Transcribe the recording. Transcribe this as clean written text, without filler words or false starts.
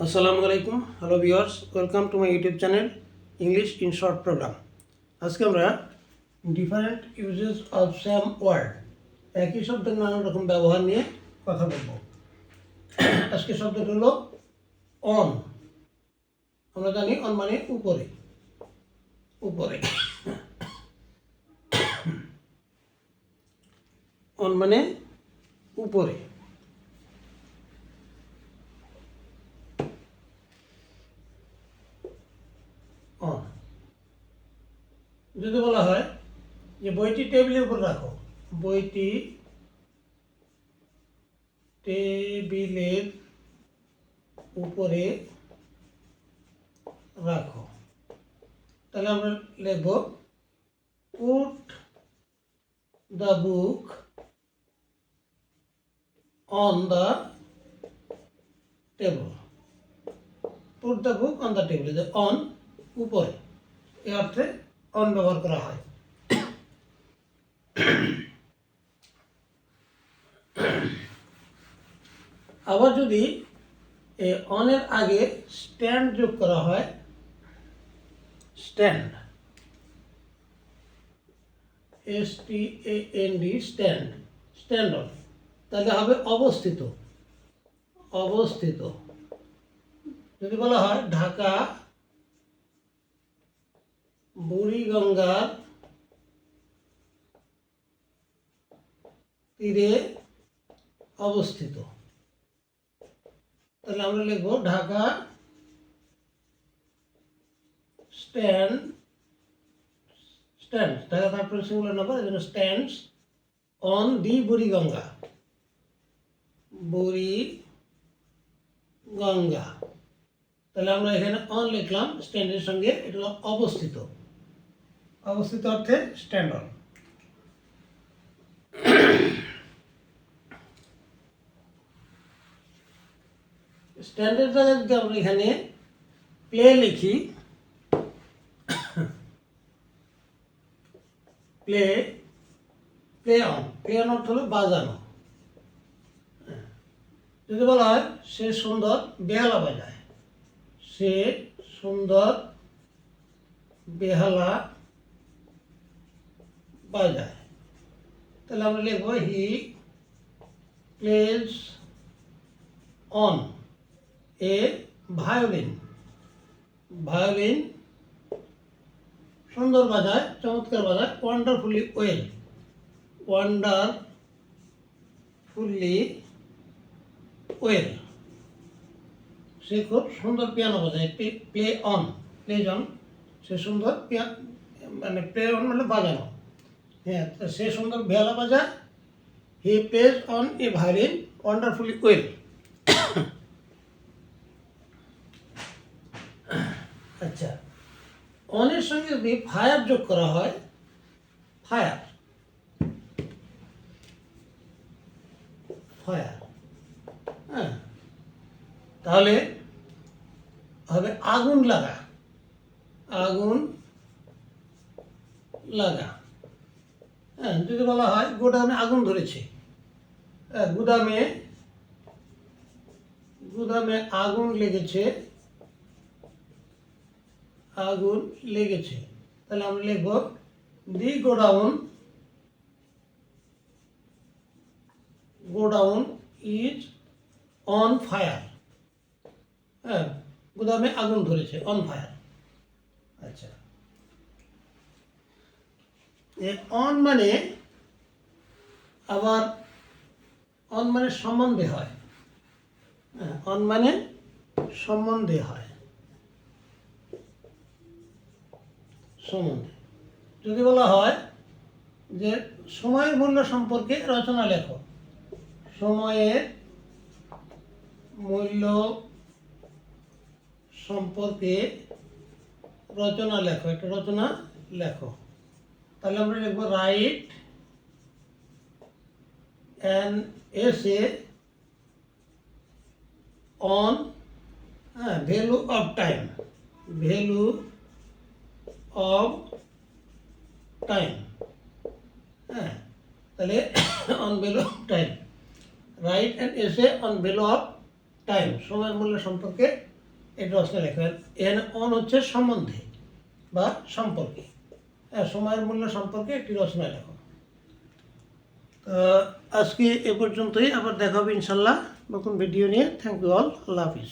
আসসালামু আলাইকুম, hello viewers, welcome to my YouTube channel English in short program. আজকে আমরা different uses of same word, একই শব্দের নানা রকম ব্যবহার নিয়ে কথা বলবো। আজকে শব্দটি হলো অন। আমরা জানি অন মানে উপরে, উপরে। অন মানে উপরে। অন যদি বলা হয় যে বইটি টেবিলের উপর রাখো, বইটি টেবিলের উপরে রাখো, তাহলে আমরা লিখব put the book on the table. Put the book on the table, যে অন উপরে, এই অর্থে অন ব্যবহার করা হয়। আবার যদি অনের আগে স্ট্যান্ড যোগ করা হয়, stand, STAND, stand, stand on, তাহলে হবে অবস্থিত, অবস্থিত। যদি বলা হয় ঢাকা বুড়িগঙ্গার তীরে অবস্থিত, তাহলে আমরা লিখব ঢাকা স্ট্যান্ড, স্ট্যান্ড, ঢাকা তারপরে সিঙ্গুলার নাম্বার, এই জন্য stands on the Buriganga, Buriganga. তাহলে আমরা এখানে অন লিখলাম স্ট্যান্ডের সঙ্গে, এটা হলো অবস্থিত, অবস্থিত অর্থে স্ট্যান্ড অন। স্ট্যান্ডের জায়গায় যদি আমরা এখানে প্লে লিখি, play, play on, play on অর্থ হলো বাজানো। যদি বলা হয় সে সুন্দর বেহালা বাজায়, সে সুন্দর বেহালা বাজায়, তাহলে আমরা লিখবো he plays on a violin, violin সুন্দর বাজায়, চমৎকার বাজায়, ওয়ান্ডারফুলি ওয়েল, ওয়ান্ডারফুলি ওয়েল, সে খুব সুন্দর পিয়ানো বাজায়, প্লে অন, প্লেজ অন, সে সুন্দর মানে প্লে অন মানে বাজানো, হ্যাঁ, সে সুন্দর বেহালা বাজায়, he plays on a violin wonderfully well. আচ্ছা, অনের সঙ্গে যদি ফায়ার যোগ করা হয়, ফায়ার, ফায়ার, হ্যাঁ, তাহলে হবে আগুন লাগা, আগুন লাগা। হ্যাঁ, যদি বলা হয় গোডাউনে আগুন ধরেছে, গুদামে, গুদামে আগুন লেগেছে, আগুন লেগেছে, তাহলে আমরা লিখব the godown, godown is on fire, হ্যাঁ, গুদামে আগুন ধরেছে, অন ফায়ার। আচ্ছা, অন মানে আবার অন মানে সম্বন্ধে হয়, হ্যাঁ, অন মানে সম্বন্ধে হয়, সম্বন্ধে। যদি বলা হয় যে সময়ের মূল্য সম্পর্কে রচনা লেখো, সময়ের মূল্য সম্পর্কে রচনা লেখো, একটা রচনা লেখো, তাহলে আমরা লিখবো write an essay on value of time, value of time, হ্যাঁ, তাহলে on value of time, write an essay on value of time, সময়ের মূল্য সম্পর্কে একটি রচনা লেখেন। এখানে অন হচ্ছে সম্বন্ধে বা সম্পর্কে, সময়ের মূল্য সম্পর্কে একটি রচনা লেখো। তো আজকে এ পর্যন্তই, আবার দেখা হবে ইনশাল্লাহ নতুন ভিডিও নিয়ে। থ্যাংক ইউ অল, আল্লাহ হাফিজ।